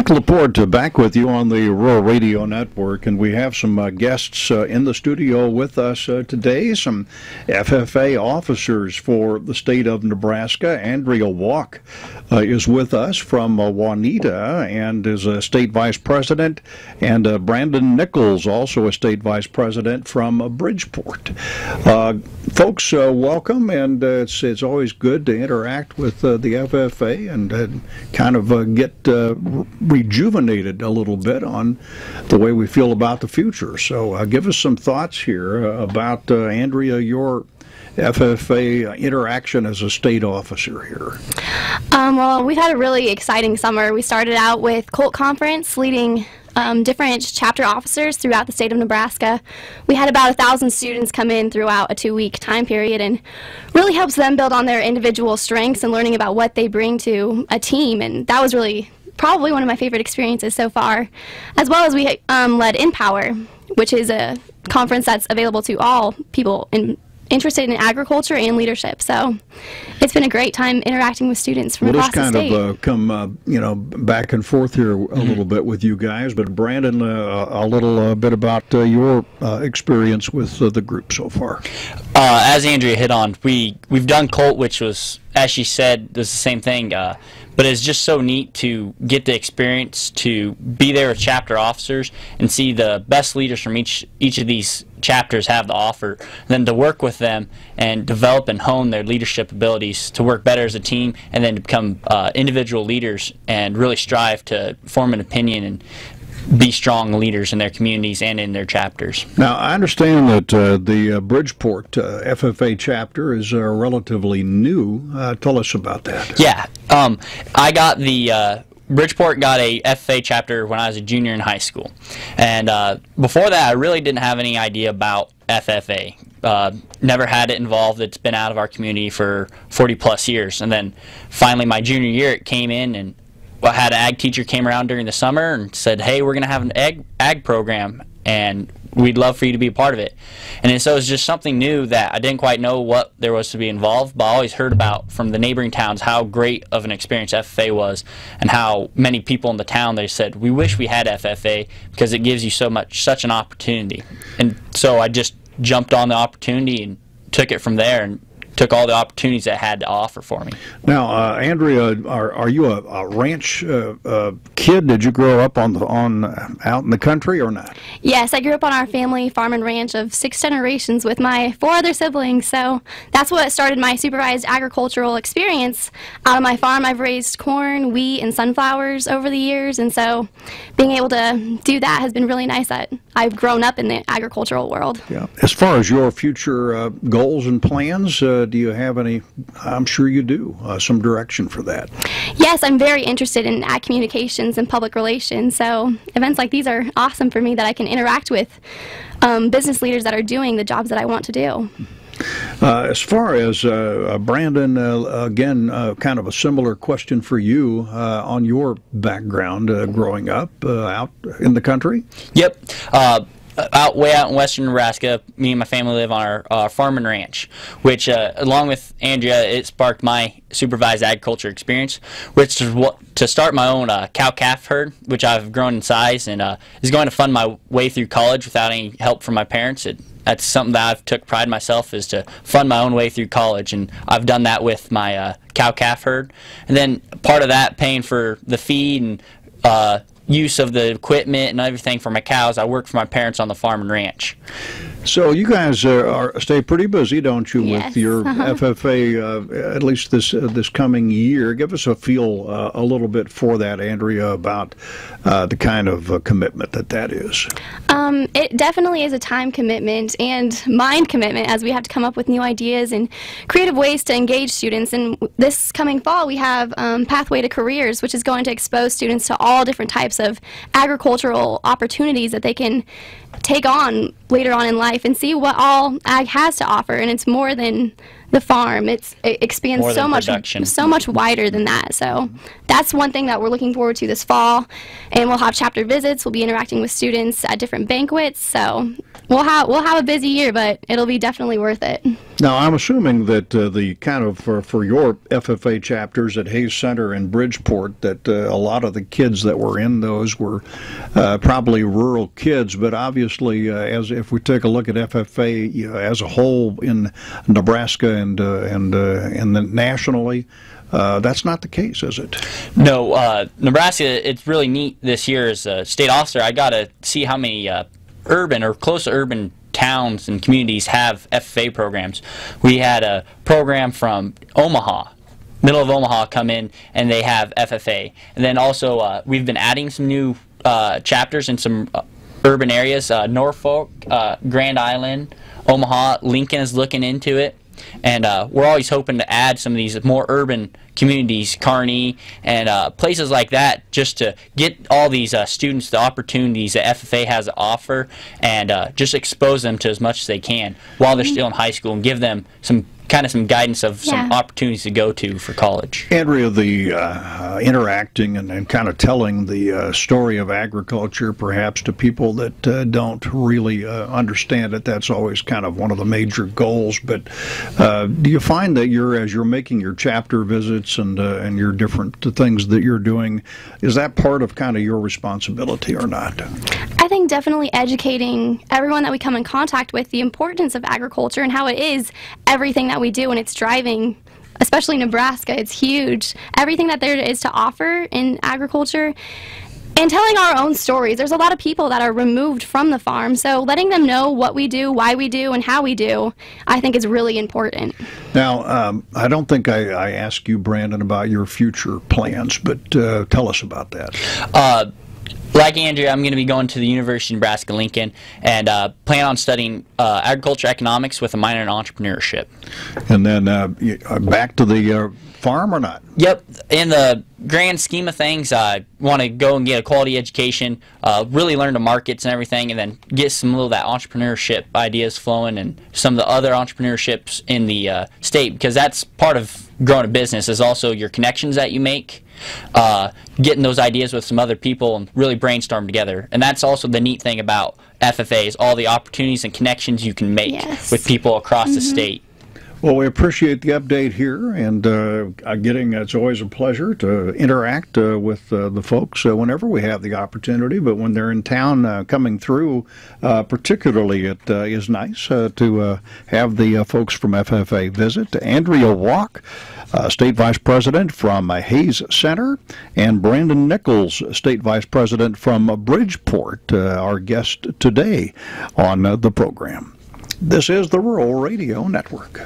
Mike Laporte back with you on the Rural Radio Network, and we have some guests in the studio with us today, some FFA officers for the state of Nebraska. Andrea Walk is with us from Juanita and is a state vice president, and Brandon Nichols, also a state vice president from Bridgeport. Folks, welcome, and it's always good to interact with the FFA and kind of get rejuvenated a little bit on the way we feel about the future. So give us some thoughts here about, Andrea, your FFA interaction as a state officer here. Well, we've had a really exciting summer. We started out with Colt Conference, leading different chapter officers throughout the state of Nebraska. We had about 1,000 students come in throughout a 2-week time period, and really helps them build on their individual strengths and learning about what they bring to a team. And that was really probably one of my favorite experiences so far. As well as we led Empower, which is a conference that's available to all people interested in agriculture and leadership. So it's been a great time interacting with students from across the state. We'll just kind of come back and forth here a little bit with you guys, but Brandon, a little bit about your experience with the group so far. As Andrea hit on, we've done Colt, which was, as she said, was the same thing, but it's just so neat to get the experience to be there with chapter officers and see the best leaders from each of these chapters have to offer, then to work with them and develop and hone their leadership abilities to work better as a team, and then to become individual leaders and really strive to form an opinion and be strong leaders in their communities and in their chapters. Now, I understand that the Bridgeport FFA chapter is relatively new. Tell us about that. Yeah, I got the Bridgeport got a FFA chapter when I was a junior in high school, and before that I really didn't have any idea about FFA. Never had it involved. It's been out of our community for 40+ years, and then finally my junior year it came in, and I had an ag teacher came around during the summer and said, hey, we're going to have an ag program, and we'd love for you to be a part of it. And so it was just something new that I didn't quite know what there was to be involved, but I always heard about from the neighboring towns how great of an experience FFA was, and how many people in the town, they said, we wish we had FFA because it gives you such an opportunity. And so I just jumped on the opportunity and took it from there, and took all the opportunities that it had to offer for me. Now, Andrea, are you a ranch kid? Did you grow up out in the country or not? Yes, I grew up on our family farm and ranch of 6 generations with my 4 other siblings. So that's what started my supervised agricultural experience. Out on my farm, I've raised corn, wheat, and sunflowers over the years, and so being able to do that has been really nice. That I've grown up in the agricultural world. Yeah. As far as your future goals and plans, do you have any? I'm sure you do. Some direction for that. Yes, I'm very interested in ag communications and public relations. So events like these are awesome for me, that I can interact with business leaders that are doing the jobs that I want to do. As far as Brandon, again, kind of a similar question for you on your background growing up out in the country. Yep. Way out in western Nebraska, me and my family live on our farm and ranch, which, along with Andrea, it sparked my supervised agriculture experience, which is to start my own cow-calf herd, which I've grown in size, and is going to fund my way through college without any help from my parents. That's something that I've took pride in myself, is to fund my own way through college, and I've done that with my cow-calf herd. And then part of that, paying for the feed and use of the equipment and everything for my cows, I work for my parents on the farm and ranch. So you guys stay pretty busy, don't you, Yes. with your FFA, at least this coming year. Give us a feel a little bit for that, Andrea, about the kind of commitment that is. It definitely is a time commitment and mind commitment, as we have to come up with new ideas and creative ways to engage students. And this coming fall, we have Pathway to Careers, which is going to expose students to all different types of agricultural opportunities that they can take on later on in life and see what all ag has to offer. And it's more than the farm. It expands More so than much production. so much wider than that. So that's one thing that we're looking forward to this fall. And we'll have chapter visits. We'll be interacting with students at different banquets. So we'll have a busy year, but it'll be definitely worth it. Now, I'm assuming that the kind of for your FFA chapters at Hayes Center and Bridgeport, that a lot of the kids that were in those were probably rural kids. But obviously, as if we take a look at FFA as a whole in Nebraska and then nationally, that's not the case, is it? No, Nebraska. It's really neat this year as a state officer. I got to see how many urban or close to urban towns and communities have FFA programs. We had a program from Omaha, middle of Omaha, come in, and they have FFA. And then also we've been adding some new chapters in some urban areas. Norfolk, Grand Island, Omaha, Lincoln is looking into it. And we're always hoping to add some of these more urban communities, Kearney, and places like that, just to get all these students the opportunities that FFA has to offer, and just expose them to as much as they can while they're still in high school, and give them some guidance of some opportunities to go to for college. Andrea, the interacting and kind of telling the story of agriculture perhaps to people that don't really understand it, that's always kind of one of the major goals. But do you find that as you're making your chapter visits and your different things that you're doing, is that part of kind of your responsibility or not? I think definitely educating everyone that we come in contact with the importance of agriculture and how it is everything that we do, and it's driving, especially Nebraska. It's huge. Everything that there is to offer in agriculture, and telling our own stories. There's a lot of people that are removed from the farm, so letting them know what we do, why we do, and how we do, I think is really important. Now, I don't think I asked you, Brandon, about your future plans, but tell us about that. Like Andrea, I'm going to be going to the University of Nebraska-Lincoln and plan on studying agriculture economics with a minor in entrepreneurship. And then back to the farm or not? Yep. In the grand scheme of things, I want to go and get a quality education, really learn the markets and everything, and then get some little of that entrepreneurship ideas flowing and some of the other entrepreneurships in the state, because that's part of growing a business, is also your connections that you make, getting those ideas with some other people and really brainstorm together. And that's also the neat thing about FFA, is all the opportunities and connections you can make with people across the state. Well, we appreciate the update here, and it's always a pleasure to interact with the folks whenever we have the opportunity, but when they're in town coming through, particularly, it is nice to have the folks from FFA visit. Andrea Walk, State Vice President from Hayes Center, and Brandon Nichols, State Vice President from Bridgeport, our guest today on the program. This is the Rural Radio Network.